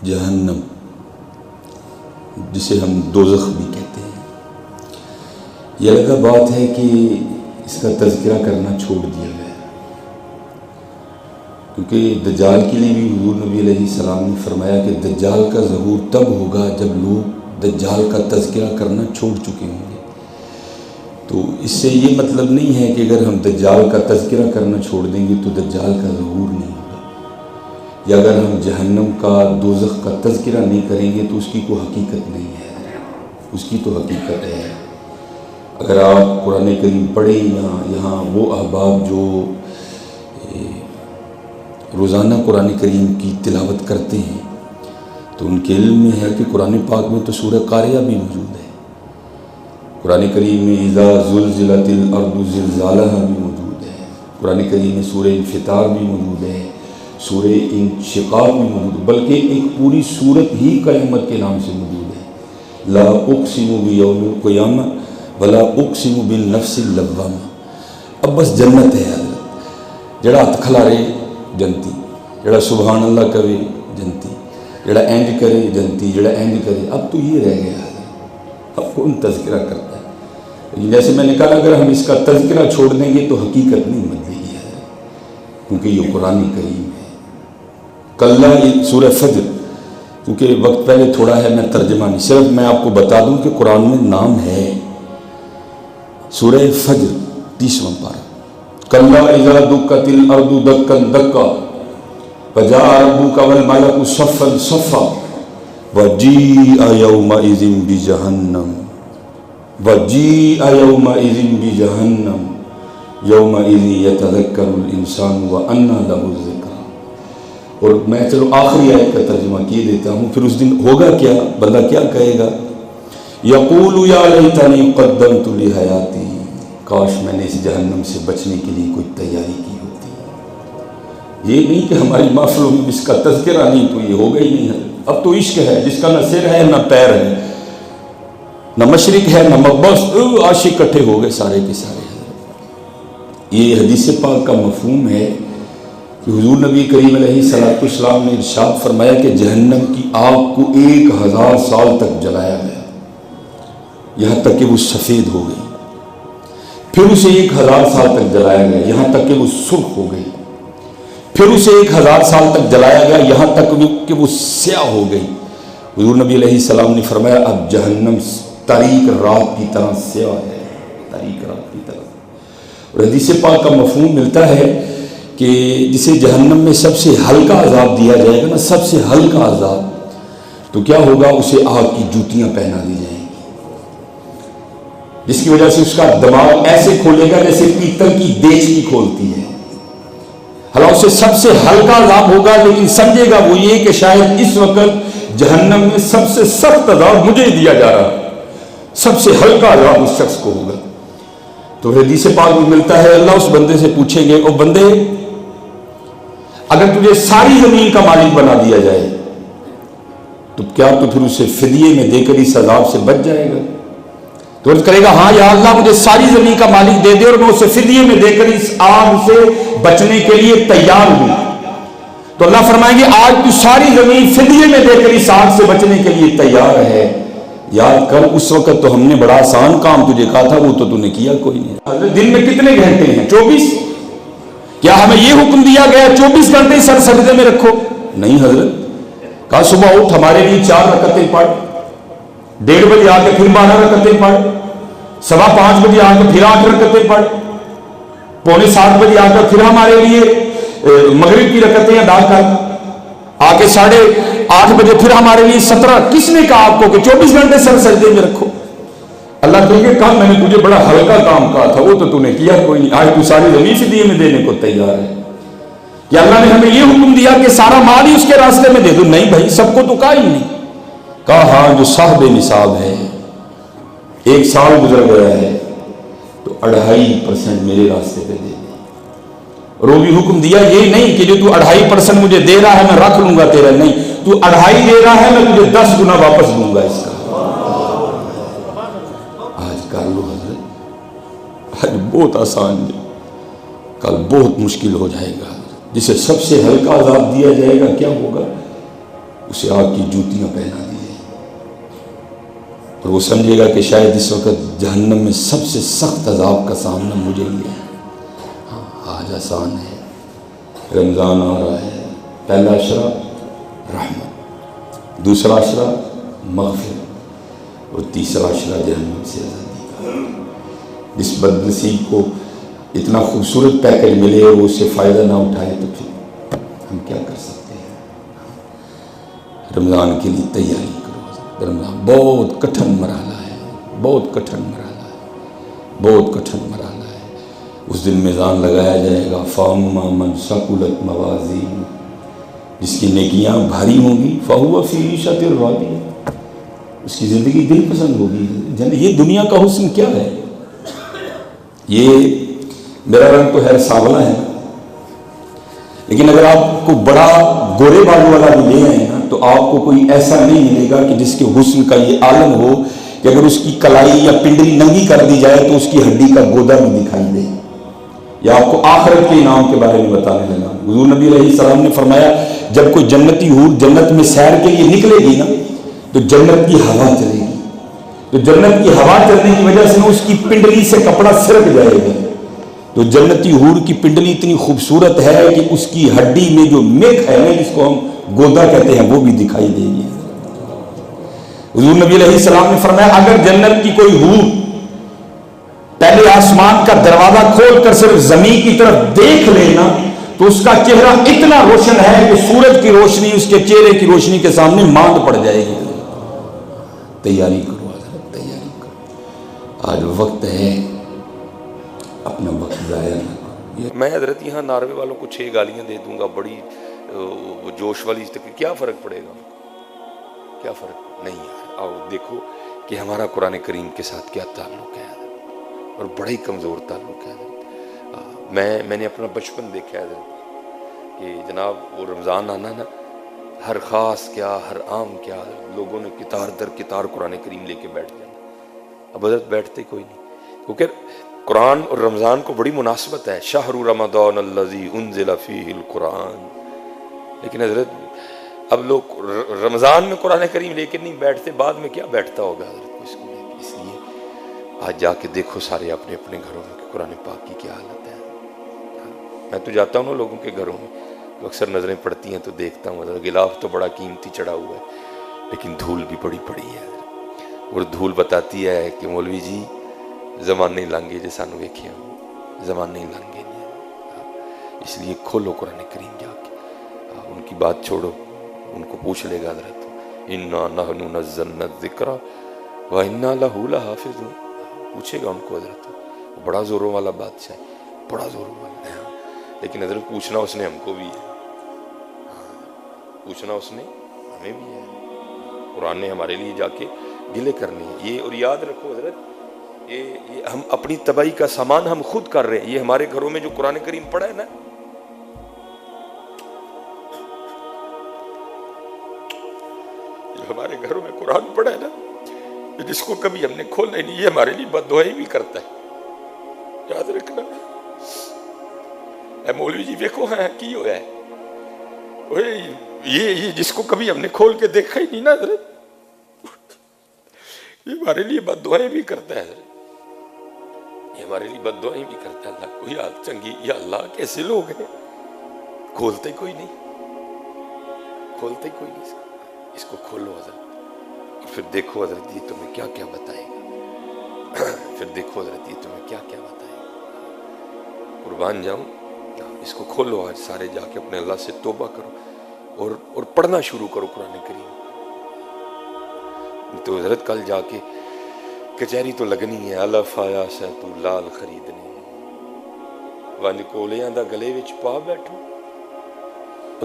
جہنم، جسے ہم دوزخ بھی کہتے ہیں، یہ الگ بات ہے کہ اس کا تذکرہ کرنا چھوڑ دیا گیا، کیونکہ دجال کے لیے بھی حضور نبی علیہ السلام نے فرمایا کہ دجال کا ظہور تب ہوگا جب لوگ دجال کا تذکرہ کرنا چھوڑ چکے ہوں گے۔ تو اس سے یہ مطلب نہیں ہے کہ اگر ہم دجال کا تذکرہ کرنا چھوڑ دیں گے تو دجال کا ظہور نہیں ہوگا، یا اگر ہم جہنم کا دوزخ کا تذکرہ نہیں کریں گے تو اس کی کوئی حقیقت نہیں ہے، اس کی تو حقیقت ہے۔ اگر آپ قرآن کریم پڑھیں یا یہاں وہ احباب جو روزانہ قرآن کریم کی تلاوت کرتے ہیں تو ان کے علم میں ہے کہ قرآن پاک میں تو سورہ قاریہ بھی موجود ہے، قرآن کریم میں اذا زلزلت الارض زلزالها بھی موجود ہے، قرآن کریم میں سورہ انفطار بھی موجود ہے، سورہ انشقاق بھی موجود ہے، بلکہ ایک پوری سورت ہی قیامت کے نام سے موجود ہے، لا اقسم بیوم القیامہ ولا اقسم بالنفس اللوامہ۔ اب بس جنت ہے حضرت، جڑا ہاتھ کھلارے جنتی، جڑا سبحان اللہ کرے جنتی، جڑا اینج کرے جنتی، جڑا اینج کرے۔ اب تو یہ رہ گیا ہے، اب کون تذکرہ کرتا ہے؟ جیسے میں نے کہا اگر ہم اس کا تذکرہ چھوڑ دیں گے تو حقیقت نہیں بدلے گی ہے، کیونکہ یہ قرآن کریم ہے۔ کلّا سورہ فجر، کیونکہ وقت پہلے تھوڑا ہے میں ترجمہ نہیں، صرف میں آپ کو بتا دوں کہ قرآن میں نام ہے سورہ فجر 30واں پارہ، کلّا اذا دکت الارض دکا دکا وجاء ربک والملک صفا صفا وجیء یومئذ بجہنم وجیء یومئذ بجہنم یومئذ یتذکر الانسان وانیٰ لہ الذکریٰ۔ اور میں چلو آخری آیت کا ترجمہ کیے دیتا ہوں، پھر اس دن ہوگا کیا، بندہ کیا کہے گا؟ یقول یا لیتنی قدمت لحیاتی، کاش میں نے اس جہنم سے بچنے کے لیے کوئی تیاری کی ہوتی۔ یہ نہیں کہ ہماری محفلوں میں اس کا تذکرہ نہیں تو یہ ہوگا ہی نہیں ہے۔ اب تو عشق ہے جس کا نہ سر ہے نہ پیر ہے، نہ مشرق ہے نہ مغرب، عاشق اکٹھے ہو گئے سارے کے سارے۔ یہ حدیث پاک کا مفہوم ہے کہ حضور نبی کریم علیہ الصلوۃ والسلام نے ارشاد فرمایا کہ جہنم کی آگ کو 1000 سال تک جلایا گیا، یہاں تک کہ وہ سفید ہو گئی، پھر اسے 1000 سال تک جلایا گیا یہاں تک کہ وہ سرخ ہو گئی، پھر اسے 1000 سال تک جلایا گیا یہاں تک کہ وہ سیاہ ہو گئی۔ حضور نبی علیہ السلام نے فرمایا اب جہنم تاریک رات کی طرح سیاہ ہے، تاریک رات کی طرح۔ اور حدیث پاک کا مفہوم ملتا ہے کہ جسے جہنم میں سب سے ہلکا عذاب دیا جائے گا نا، سب سے ہلکا عذاب، تو کیا ہوگا؟ اسے آگ کی جوتیاں پہنا دی جائیں گی، جس کی وجہ سے اس کا دماغ ایسے کھولے گا جیسے پیتل کی دیچ کی کھولتی ہے۔ حالانکہ اسے سب سے ہلکا عذاب ہوگا، لیکن سمجھے گا وہ یہ کہ شاید اس وقت جہنم میں سب سے سخت عذاب مجھے دیا جا رہا، سب سے ہلکا عذاب اس شخص کو ہوگا۔ تو حدیث پاک میں ملتا ہے اللہ اس بندے سے پوچھیں گے، او بندے اگر تجھے ساری زمین کا مالک بنا دیا جائے تو کیا تو پھر اسے فدیے میں دے کر اس عذاب سے بچ جائے گا؟ تو عرض کرے گا ہاں یا اللہ مجھے ساری زمین کا مالک دے دے اور میں اسے فدیے میں دے کر اس آگ سے بچنے کے لیے تیار ہوں۔ تو اللہ فرمائیں گے آج تو ساری زمین فدیے میں دے کر اس آگ سے بچنے کے لیے تیار ہے، یاد کر اس وقت تو ہم نے بڑا آسان کام تجھے کہا تھا، وہ تو نے کیا کوئی نہیں۔ دن میں کتنے گھنٹے ہیں؟ 24۔ کیا ہمیں یہ حکم دیا گیا 24 گھنٹے سر سجدے میں رکھو؟ نہیں حضرت، کہا صبح اٹھ ہمارے لیے 4 رکعتیں پڑھ، 1:30 بجے آ کے پھر 12 رکعتیں پڑھ، 5:15 بجے آ کے پھر 8 رکعتیں پڑھ، 6:45 بجے آ کر پھر ہمارے لیے مغرب کی رکعتیں ادا کر، آ کے 8:30 بجے پھر ہمارے لیے 17۔ کس نے کہا آپ کو کہ 24 گھنٹے سر سجدے میں رکھو؟ اللہ کہے کہا میں نے تجھے بڑا ہلکا کام کہا تھا، وہ تو نے کیا کوئی نہیں، آج تو ساری زمین فدیے میں دینے کو تیار ہے۔ یا اللہ نے ہمیں یہ حکم دیا کہ سارا مال ہی اس کے راستے میں دے دوں؟ نہیں بھائی، سب کو تو کہا ہی نہیں، کہا ہاں جو صاحب نصاب ہے 1 سال گزر گیا ہے تو 2.5% میرے راستے پہ دے دے۔ اور وہ بھی حکم دیا یہ نہیں کہ جو تو 2.5% مجھے دے رہا ہے میں رکھ لوں گا تیرا، نہیں، تو 2.5 دے رہا ہے میں تجھے 10 گنا واپس دوں گا اس کا۔ کر لو حضرت، آج بہت آسان ہے، کل بہت مشکل ہو جائے گا۔ جسے سب سے ہلکا عذاب دیا جائے گا کیا ہوگا؟ اسے آگ کی جوتیاں پہنا دی جائیں اور وہ سمجھے گا کہ شاید اس وقت جہنم میں سب سے سخت عذاب کا سامنا مجھے ہی ہے۔ ہاں آج آسان ہے، رمضان آ رہا ہے، پہلا عشرہ رحمت، دوسرا عشرہ مغفرت اور تیسرا عشرہ جہنم سے آزادی کا۔ جس بد نصیب کو اتنا خوبصورت پیکج ملے وہ اس سے فائدہ نہ اٹھائے تو پھر ہم کیا کر سکتے ہیں؟ رمضان کے لیے تیاری کرو۔ رمضان بہت کٹھن مرحلہ ہے، بہت کٹھن مرحلہ ہے، بہت کٹھن مرحلہ ہے۔ اس دن میزان لگایا جائے گا، فَأَمَّا مَنْ ثَقُلَتْ مَوَازِينُهُ، جس کی نیکیاں بھاری ہوں گی، فَهُوَ فِي عِيشَةٍ رَاضِيَةٍ، اس کی زندگی دل پسند ہوگی۔ یہ دنیا کا حسن کیا ہے؟ یہ میرا رنگ تو ہے سانولا ہے، لیکن اگر آپ کو بڑا گورے بالوں والا بھی لے آئے نا تو آپ کو کوئی ایسا نہیں ملے گا کہ جس کے حسن کا یہ عالم ہو کہ اگر اس کی کلائی یا پنڈلی ننگی کر دی جائے تو اس کی ہڈی کا گودا بھی دکھائی دے۔ یا آپ کو آخرت کے انعام کے بارے میں بتانے لگا۔ حضور نبی علیہ السلام نے فرمایا جب کوئی جنتی حور جنت میں سیر کے لیے نکلے گی نا تو جنت کی ہوا چلے گی، تو جنت کی ہوا چلنے کی وجہ سے اس کی پنڈلی سے کپڑا سرک جائے گا۔ تو جنتی حور کی پنڈلی اتنی خوبصورت ہے کہ اس کی ہڈی میں جو میک ہے جس کو ہم گودا کہتے ہیں وہ بھی دکھائی دے گی۔ حضور نبی علیہ السلام نے فرمایا اگر جنت کی کوئی حور پہلے آسمان کا دروازہ کھول کر صرف زمین کی طرف دیکھ لینا تو اس کا چہرہ اتنا روشن ہے کہ سورج کی روشنی اس کے چہرے کی روشنی کے سامنے ماند پڑ جائے گی۔ تیاری کرو حضرت، تیاری کرو، آج وقت ہے، اپنا وقت ضائع نہ کرو۔ میں حضرت یہاں ناروے والوں کو 6 گالیاں دے دوں گا بڑی جوش والی، کیا فرق پڑے گا؟ کیا فرق نہیں ہے؟ آؤ دیکھو کہ ہمارا قرآن کریم کے ساتھ کیا تعلق ہے اور بڑا ہی کمزور تعلق ہے۔ میں نے اپنا بچپن دیکھا ہے کہ جناب وہ رمضان آنا نا، ہر خاص کیا ہر عام کیا لوگوں نے کتار در کتار قرآن کریم لے کے بیٹھ جانا۔ اب حضرت بیٹھتے کوئی نہیں، کیونکہ قرآن اور رمضان کو بڑی مناسبت ہے، شہر رمضان الذی انزل فیہ القرآن۔ لیکن حضرت اب لوگ رمضان میں قرآن کریم لے کے نہیں بیٹھتے، بعد میں کیا بیٹھتا ہوگا حضرت کو اس کو لے کے؟ اس لیے آج جا کے دیکھو سارے اپنے اپنے گھروں میں کہ قرآن پاک کی کیا حالت ہے۔ میں تو جاتا ہوں نا لوگوں کے گھروں میں تو اکثر نظریں پڑتی ہیں تو دیکھتا ہوں حضرت غلاف تو بڑا قیمتی چڑھا ہوا ہے لیکن دھول بھی بڑی پڑی ہے، اور دھول بتاتی ہے کہ مولوی جی زمانے لنگے جے سانو ویکھیا زمانے لنگے نے۔ اس لیے کھولو قرآن کریم جا کے، ان کی بات چھوڑو، ان کو پوچھ لے گا حضرت انا نحن نزلنا الذکر وانا لہ لحافظون، پوچھے گا ان کو حضرت، بڑا زوروں والا بادشاہ ہے، بڑا زوروں والا ہے، لیکن حضرت پوچھنا اس نے ہم کو بھی ہے، پوچھنا اس نے ہمیں بھی ہے، قرآن نے ہمارے لیے جا کے گلے کرنے ہیں یہ۔ اور یاد رکھو حضرت یہ ہم اپنی تباہی کا سامان ہم خود کر رہے ہیں۔ یہ ہمارے گھروں میں جو قرآن کریم پڑھا ہے نا، یہ ہمارے گھروں میں قرآن پڑھا ہے نا، جس کو کبھی ہم نے کھولنا ہی نہیں، یہ ہمارے لیے بد دعائیں بھی کرتا ہے، یاد رکھنا۔ اے مولوی جی دیکھو ہے کی ہوا ہے، یہ جس کو کبھی ہم نے کھول کے دیکھا ہی نہیں نا حضرت، یہ ہمارے لیے بد دعائیں بھی کرتا ہے حضرت، یہ ہمارے لیے بد دعائیں بھی کرتا ہے۔ اللہ کوئی حالت چنگی، یا اللہ کیسے لوگ ہیں، کھولتے کوئی نہیں، کھولتے کوئی نہیں، اس کو کھولو حضرت، اور پھر دیکھو حضرت یہ تمہیں کیا کیا بتائے گا، پھر دیکھو حضرت یہ تمہیں کیا کیا بتائے گا۔ قربان جاؤں، اس کو کھولو آج سارے جا کے اپنے اللہ سے توبہ کرو اور پڑھنا شروع کرو قرآن کریم۔ تو حضرت کل جا کے کچہری تو لگنی ہے، الف آیا سہ تو لال خریدنے ونج کولیاں دا گلے وچ پا بیٹھو،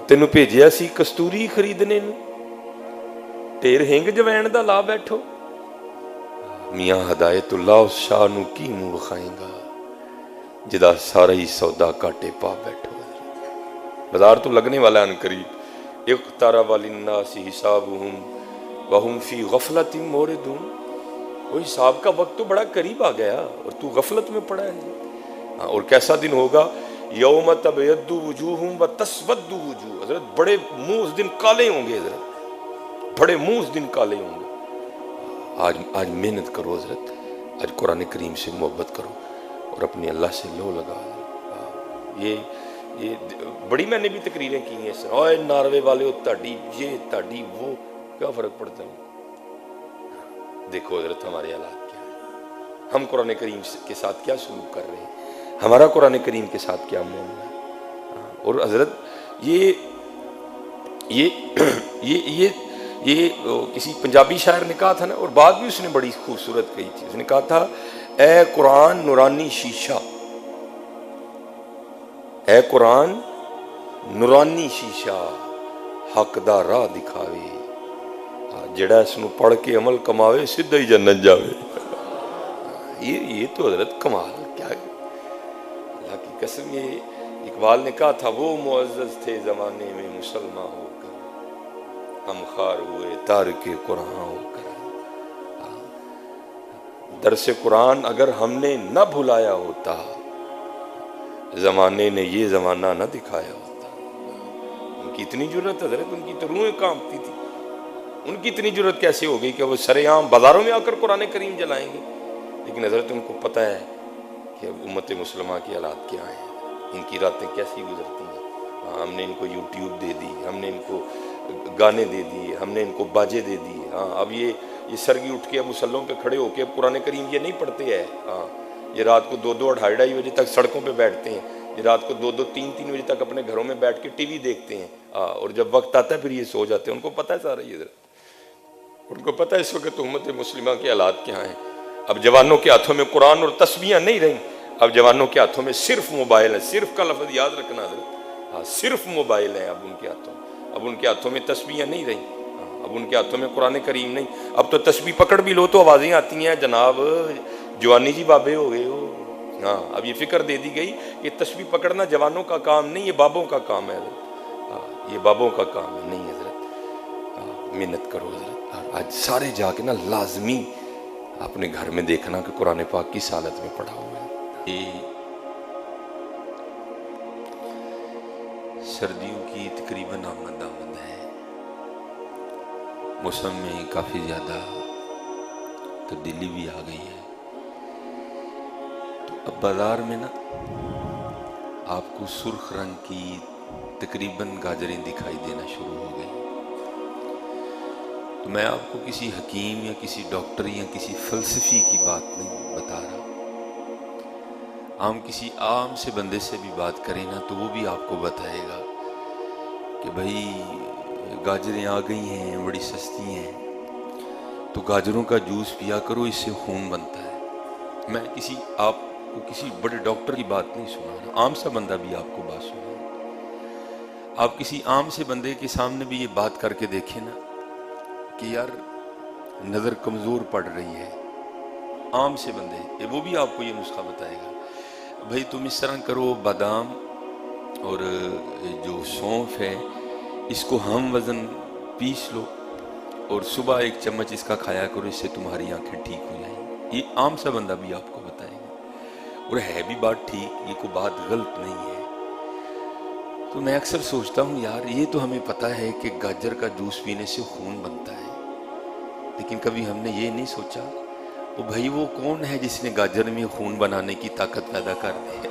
تینوں بھیجیا سی کستوری خریدنے نو، ٹیر ہنگ جوین دا لا بیٹھو۔ میاں ہدایت اللہ اس شاہ نو کی منہ وکھائیں گا جدا سارا ہی سودا کاٹے پا بیٹھو۔ بازار تو لگنے والا ہے ان قریب، اقترب للناس حسابہم وہم فی غفلت موردون، وہ حساب کا وقت تو بڑا قریب آ گیا اور تو غفلت میں پڑا ہے۔ اور کیسا دن ہوگا، یوم تبیض وجوہ وتسود وجوہ، حضرت بڑے منہ اس دن کالے ہوں گے حضرت، پھڑے منہ اس دن کالے ہوں گے۔ آج محنت کرو حضرت، آج قرآن کریم سے محبت کرو اور اپنے اللہ سے لو لگا۔ یہ بڑی میں نے بھی تقریریں کی ہیں سر، اوے ناروے والے تاڑی یہ تاڑی وہ، کیا فرق پڑتا ہے؟ دیکھو حضرت ہمارے حالات کیا ہیں، ہم قرآن کریم کے ساتھ کیا سلوک کر رہے ہیں، ہمارا قرآن کریم کے ساتھ کیا معاملہ ہے۔ اور حضرت یہ کسی پنجابی شاعر نے کہا تھا نا، اور بات بھی اس نے بڑی خوبصورت کہی تھی، اس نے کہا تھا اے قرآن نورانی شیشہ، اے قرآن نورانی شیشہ حق دا راہ دکھاوے، جڑا اس نو پڑھ کے عمل کماوے سیدھا ہی جنت جاوے۔ یہ تو حضرت کمال کیا ہے، اللہ کی قسم۔ یہ اقبال نے کہا تھا وہ معزز تھے زمانے میں مسلمان ہو کر، ہم خوار ہوئے تارک قرآن ہو کر۔ درس قرآن اگر ہم نے نہ بھلایا ہوتا، زمانے نے یہ زمانہ نہ دکھایا ہوتا۔ ان کی اتنی جرت حضرت، ان کی تو روحیں کانپتی تھی، ان کی اتنی جرت کیسے ہو گئی کہ وہ سر عام بازاروں میں آ کر قرآن کریم جلائیں گے؟ لیکن حضرت ان کو پتہ ہے کہ امت مسلمہ کی حالات کیا ہیں، ان کی راتیں کیسی گزرتی ہیں۔ ہم نے ان کو یوٹیوب دے دی، ہم نے ان کو گانے دے دیے، ہم نے ان کو باجے دے دیے۔ اب یہ سرگی اٹھ کے اب مسلوں پہ کھڑے ہو کے اب قرآن کریم یہ نہیں پڑھتے ہیں۔ یہ رات کو 2-2 2:30 بجے تک سڑکوں پہ بیٹھتے ہیں، یہ رات کو 2-2 3-3 بجے تک اپنے گھروں میں بیٹھ کے ٹی وی دیکھتے ہیں، اور جب وقت آتا ہے پھر یہ سو جاتے ہیں۔ ان کو پتہ ہے سارا، یہ ان کو پتہ ہے اس وقت امت مسلمہ کے حالات کیا ہیں۔ اب جوانوں کے ہاتھوں میں قرآن اور تسبیحاں نہیں رہیں، اب جوانوں کے ہاتھوں میں صرف موبائل ہے۔ صرف کا لفظ یاد رکھنا حضرت، صرف موبائل ہے اب ان کے ہاتھوں۔ اب ان کے ہاتھوں میں تسبیحاں نہیں رہیں، اب ان کے ہاتھوں میں قرآن کریم نہیں۔ اب تو تسبیح پکڑ بھی لو تو آوازیں آتی ہیں جناب جوانی جی بابے ہو گئے ہو۔ اب یہ فکر دے دی گئی کہ تسبیح پکڑنا جوانوں کا کام نہیں، یہ بابوں کا کام ہے حضرت، یہ بابوں کا کام ہے۔ نہیں حضرت، محنت کرو حضرت۔ آج سارے جا کے نا لازمی اپنے گھر میں دیکھنا کہ قرآن پاک کس حالت میں پڑھا ہوا ہے۔ یہ سردیوں کی تقریباً آمد ہے، موسم میں کافی زیادہ تبدیلی بھی آ گئی ہے، تو اب بازار میں نا آپ کو سرخ رنگ کی تقریباً گاجریں دکھائی دینا شروع ہو گئی۔ تو میں آپ کو کسی حکیم یا کسی ڈاکٹر یا کسی فلسفی کی بات نہیں بتا رہا، کسی عام سے بندے سے بھی بات کریں نا تو وہ بھی آپ کو بتائے گا کہ بھائی گاجریں آ گئی ہیں، بڑی سستی ہیں، تو گاجروں کا جوس پیا کرو، اس سے خون بنتا ہے۔ میں آپ کو کسی بڑے ڈاکٹر کی بات نہیں سنا رہا، عام سا بندہ بھی آپ کو بات سنا رہا۔ آپ کسی عام سے بندے کے سامنے بھی یہ بات کر کے دیکھیں نا کہ یار نظر کمزور پڑ رہی ہے، عام سے بندے، وہ بھی آپ کو یہ نسخہ بتائے گا، بھائی تم اس طرح کرو، بادام اور جو سونف ہے اس کو ہم وزن پیس لو اور صبح 1 چمچ اس کا کھایا کرو، اس سے تمہاری آنکھیں ٹھیک ہو جائیں گی۔ یہ عام سا بندہ بھی آپ کو بتائے گا، اور ہے بھی بات ٹھیک، یہ کوئی بات غلط نہیں ہے۔ تو میں اکثر سوچتا ہوں یار یہ تو ہمیں پتہ ہے کہ گاجر کا جوس پینے سے خون بنتا ہے، لیکن کبھی ہم نے یہ نہیں سوچا وہ بھائی وہ کون ہے جس نے گاجر میں خون بنانے کی طاقت پیدا کر دی ہے۔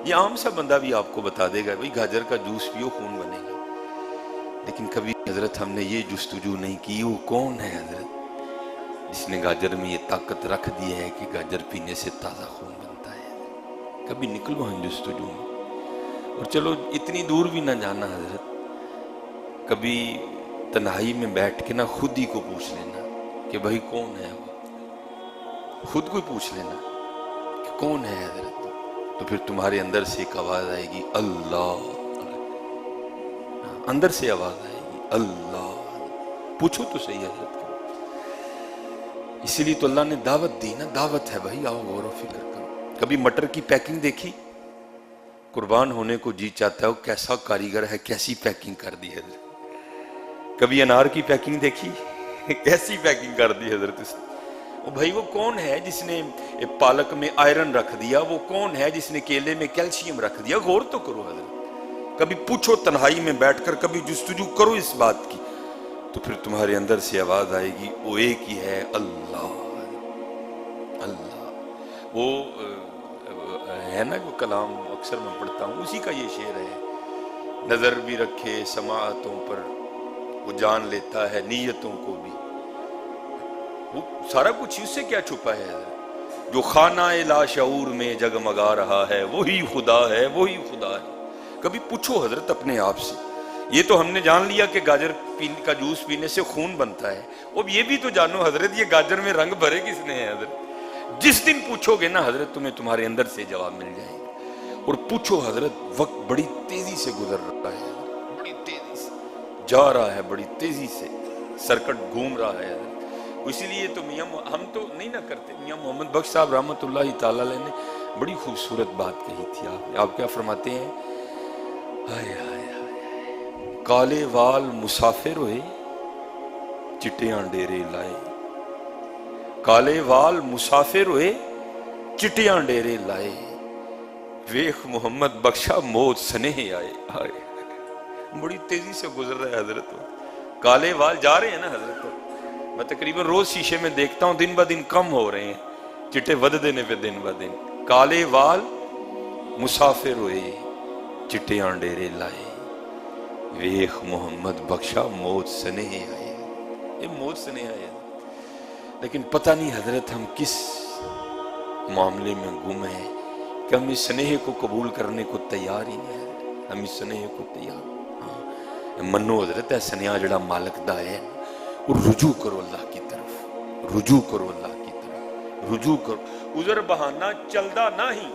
یہ عام سا بندہ بھی آپ کو بتا دے گا بھائی گاجر کا جوس پیو خون بنے گا، لیکن کبھی حضرت ہم نے یہ جستجو نہیں کی وہ کون ہے حضرت جس نے گاجر میں یہ طاقت رکھ دی ہے کہ گاجر پینے سے تازہ خون بنتا ہے۔ کبھی نکلو ہم جستجو میں، اور چلو اتنی دور بھی نہ جانا حضرت، کبھی تنہائی میں بیٹھ کے نا خود ہی کو پوچھ لینا کہ بھائی کون ہے وہ، خود کو پوچھ لینا کہ کون ہے حضرت، تو پھر تمہارے اندر سے ایک آواز آئے گی اللہ، اندر سے آواز آئے گی اللہ، پوچھو تو صحیح حضرت۔ اسی لیے تو اللہ نے دعوت دی نا، دعوت ہے بھائی آؤ غور و فکر کرو۔ کبھی مٹر کی پیکنگ دیکھی؟ قربان ہونے کو جی چاہتا ہے وہ کیسا کاریگر ہے، کیسی پیکنگ کر دی حضرت۔ کبھی انار کی پیکنگ دیکھی؟ کیسی پیکنگ کر دی حضرت اس نے۔ وہ بھائی وہ کون ہے جس نے پالک میں آئرن رکھ دیا، وہ کون ہے جس نے کیلے میں کیلشیم رکھ دیا؟ غور تو کرو حضرت، کبھی پوچھو تنہائی میں بیٹھ کر، کبھی جستجو کرو اس بات کی تو پھر تمہارے اندر سے آواز آئے گی وہ ایک ہی ہے اللہ اللہ۔ وہ ہے نا وہ کلام اکثر میں پڑھتا ہوں، اسی کا یہ شعر ہے، نظر بھی رکھے سماعتوں پر وہ جان لیتا ہے نیتوں کو بھی، وہ سارا کچھ اس سے کیا چھپا ہے؟ جو خانہ لا شعور میں جگمگا رہا ہے وہی خدا ہے، وہی خدا ہے۔ کبھی پوچھو حضرت اپنے آپ سے، یہ تو ہم نے جان لیا کہ گاجر کا جوس پینے سے خون بنتا ہے، اب یہ بھی تو جانو حضرت یہ گاجر میں رنگ بھرے کس نے ہے حضرت؟ جس دن پوچھو گے نا حضرت تمہیں تمہارے اندر سے جواب مل جائے گا۔ اور پوچھو حضرت وقت بڑی تیزی سے گزر رہا ہے، بڑی تیزی سے جا رہا ہے، بڑی تیزی سے سرکٹ گھوم رہا ہے حضرت۔ اسی لیے تو ہم تو نہیں نہ کرتے، میاں محمد بخش صاحب رحمۃ اللہ تعالی علیہ نے بڑی خوبصورت بات کہی تھی۔ آپ کیا فرماتے ہیں؟ ہائے ہائے ہائے، کالے وال مسافر ہوئے چٹیاں ڈیرے لائے، کالے وال مسافر ہوئے چٹیاں ڈیرے لائے، ویخ محمد بخشا موت سنہ آئے۔ بڑی تیزی سے گزر رہا ہے حضرت، کالے وال جا رہے ہیں نا حضرت، میں تقریباً روز شیشے میں دیکھتا ہوں دن بہ دن کم ہو رہے ہیں، چٹے ود دینے پہ دن بہ دن۔ کالے وال مسافر ہوئے چٹیاں ڈیرے لائے، ویخ محمد بخشا موت سنہ آئے۔ یہ موت سنہ آئے، لیکن پتہ نہیں حضرت ہم کس معاملے میں گم ہیں کہ ہم اس سنہ کو قبول کرنے کو تیار ہی نہیں ہیں، ہم اس سنہ کو تیار منو حضرت ہے سنیا جڑا مالک دا ہے، اور رجوع کرو اللہ کی طرف، رجوع کرو اللہ کی طرف، رجوع کرو، عذر بہانہ چلدا نہ ہی۔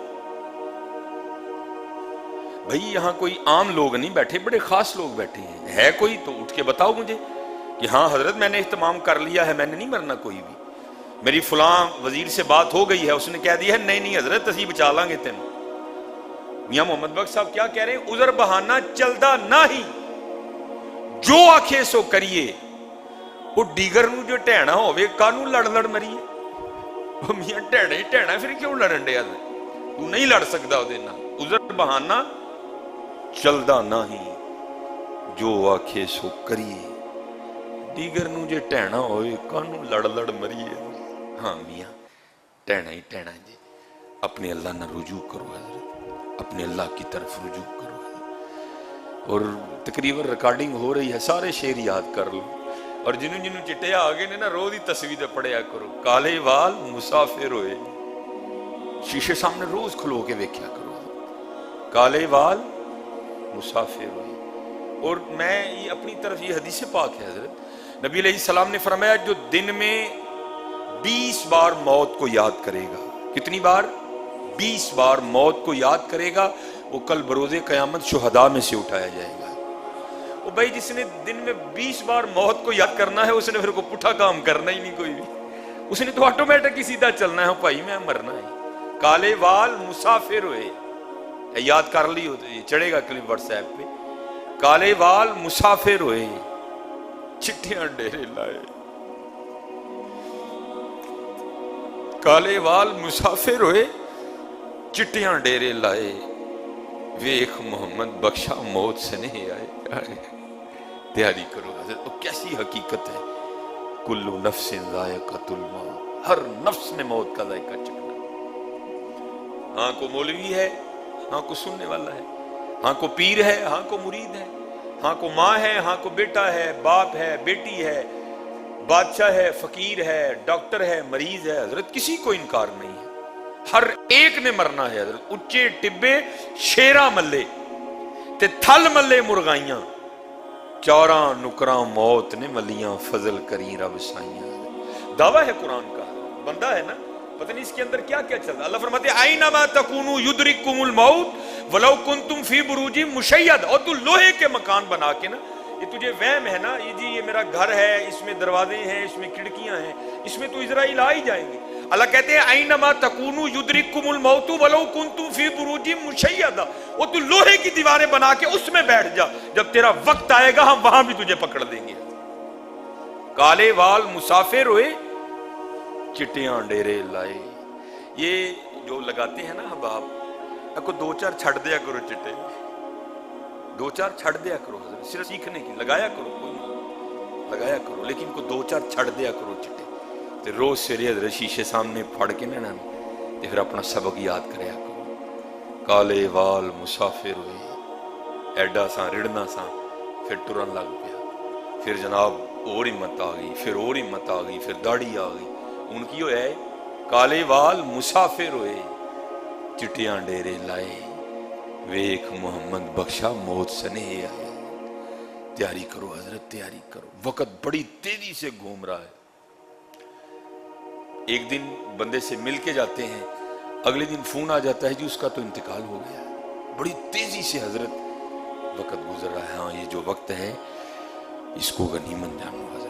بھئی یہاں کوئی عام لوگ نہیں بیٹھے، بڑے خاص لوگ بیٹھے ہیں، ہے کوئی تو اٹھ کے بتاؤ مجھے کہ ہاں حضرت میں نے اہتمام کر لیا ہے، میں نے نہیں مرنا کوئی بھی، میری فلاں وزیر سے بات ہو گئی ہے، اس نے کہہ دیا ہے نہیں نہیں حضرت اسی بچا لیں گے تینوں۔ میاں محمد بخش صاحب کیا کہہ رہے ہیں؟ عذر بہانہ چلدا نہ ہی، جو آکھے سو کریے، وہ دیگر نو جو ٹہنا ہوئے کانو لڑ لڑ مریے۔ وہ میاں ٹہنا ہی ٹہنا پھر کیوں لڑن دیا؟ تو نہیں لڑ سکتا وہ دینا، عذر بہانہ چلدا نہ ہی، جو آکھے سو کریے، دیگر نو جو ٹہنا ہوئے کانو لڑ لڑ مریے۔ ہاں میاں ٹہنا ہی ٹہنا جی، اپنے اللہ نہ رجوع کرو حضرت، اپنے اللہ کی طرف رجوع کرو حضرت۔ اور تقریباً ریکارڈنگ ہو رہی ہے، سارے شعر یاد کر لو، اور جنہوں جنہوں چٹے آگے نے نا روز ہی تصویر پڑھیا کرو، کالے وال مسافر ہوئے، شیشے سامنے روز کھلو کے ویکھیا کرو، کالے وال مسافر ہوئے۔ اور میں یہ اپنی طرف یہ حدیث پاک ہے حضرت، نبی علیہ السلام نے فرمایا جو دن میں 20 بار موت کو یاد کرے گا، کتنی بار؟ 20 بار موت کو یاد کرے گا، وہ کل بروز قیامت شہداء میں سے اٹھایا جائے گا۔ وہ بھائی جس نے دن میں 20 بار موت کو یاد کرنا ہے اس نے پھر کو پٹھا کام کرنا ہی نہیں کوئی بھی، اس نے تو آٹومیٹک ہی سیدھا چلنا ہے، بھائی میں مرنا ہے۔ کالے وال مسافر ہوئے، یاد کر لی ہو تو یہ چڑھے گا کلپ واٹس ایپ پہ، کالے وال مسافر ہوئے چٹیاں ڈیرے لائے، کالے وال مسافر ہوئے چٹیاں ڈیرے لائے، ویخ محمد بخشا موت سے نہیں آئے۔ تیاری کرو حضرت، کیسی حقیقت ہے، کل نفس ذائقۃ الموت، ہر نفس نے موت کا ذائقہ چکھنا۔ ہاں کو مولوی ہے، ہاں کو سننے والا ہے، ہاں کو پیر ہے، ہاں کو مرید ہے، ہاں کو ماں ہے، ہاں کو بیٹا ہے، باپ ہے، بیٹی ہے، بادشاہ ہے، فقیر ہے، ڈاکٹر ہے، مریض ہے، حضرت کسی کو انکار نہیں ہے، ہر ایک نے مرنا ہے حضرت۔ اچے ٹبے شیراں ملے تے تھل ملے مرغائیاں، چوراں نکراں موت نے ملیاں، فضل کری رب سائیاں۔ دعویٰ ہے قرآن کا، بندہ ہے نا، پتہ نہیں اس کے اندر کیا کیا چل رہا۔ اللہ فرماتے ہیں اینما تکونوا یدرککم الموت ولو کنتم فی بروج مشید، اور تو لوہے کے مکان بنا کے نا، یہ تجھے وہم ہے نا، یہ جی یہ میرا گھر ہے، اس میں دروازے ہیں، اس میں کھڑکیاں ہیں، اس میں تو اسرائیل آ ہی جائیں گے۔ اللہ کہتے ہیں اینما تکونوا یدرککم الموت ولو کنتم فی بروج مشید، اور تو لوہے کی دیواریں بنا کے اس میں بیٹھ جا، جب تیرا وقت آئے گا ہم وہاں بھی تجھے پکڑ دیں گے۔ کالے وال مسافر ہوئے چٹیاں ڈیرے لائے، یہ جو لگاتے ہیں نا احباب، کو دو چار چھڑ دیا کرو، چٹے دو چار چھڑ دیا کرو حضرت، صرف سیکھنے کی لگایا کرو، کوئی لگایا پڑھایا کرو لیکن کو دو چار چھڑ دیا کرو چٹے تے روز سویرے حضرت شیشے سامنے پڑھ کے نہ تے پھر اپنا سبق یاد کریا کرو کالے وال مسافر ہوئے ایڈا سا رڑنا سا پھر ٹرن لگ پیا پھر جناب اور ہمت آ گئی پھر اور ہمت آ گئی پھر داڑھی آ گئی ان کی ہو ہے کالے وال مسافر ہوئے چٹیاں ڈیرے لائے ویک محمد بخشا موت سنے آئے تیاری کرو حضرت تیاری کرو وقت بڑی تیزی سے گھوم رہا ہے ایک دن بندے سے مل کے جاتے ہیں اگلے دن فون آ جاتا ہے جی اس کا تو انتقال ہو گیا بڑی تیزی سے حضرت وقت گزر رہا ہے ہاں یہ جو وقت ہے اس کو غنیمت جانو حضرت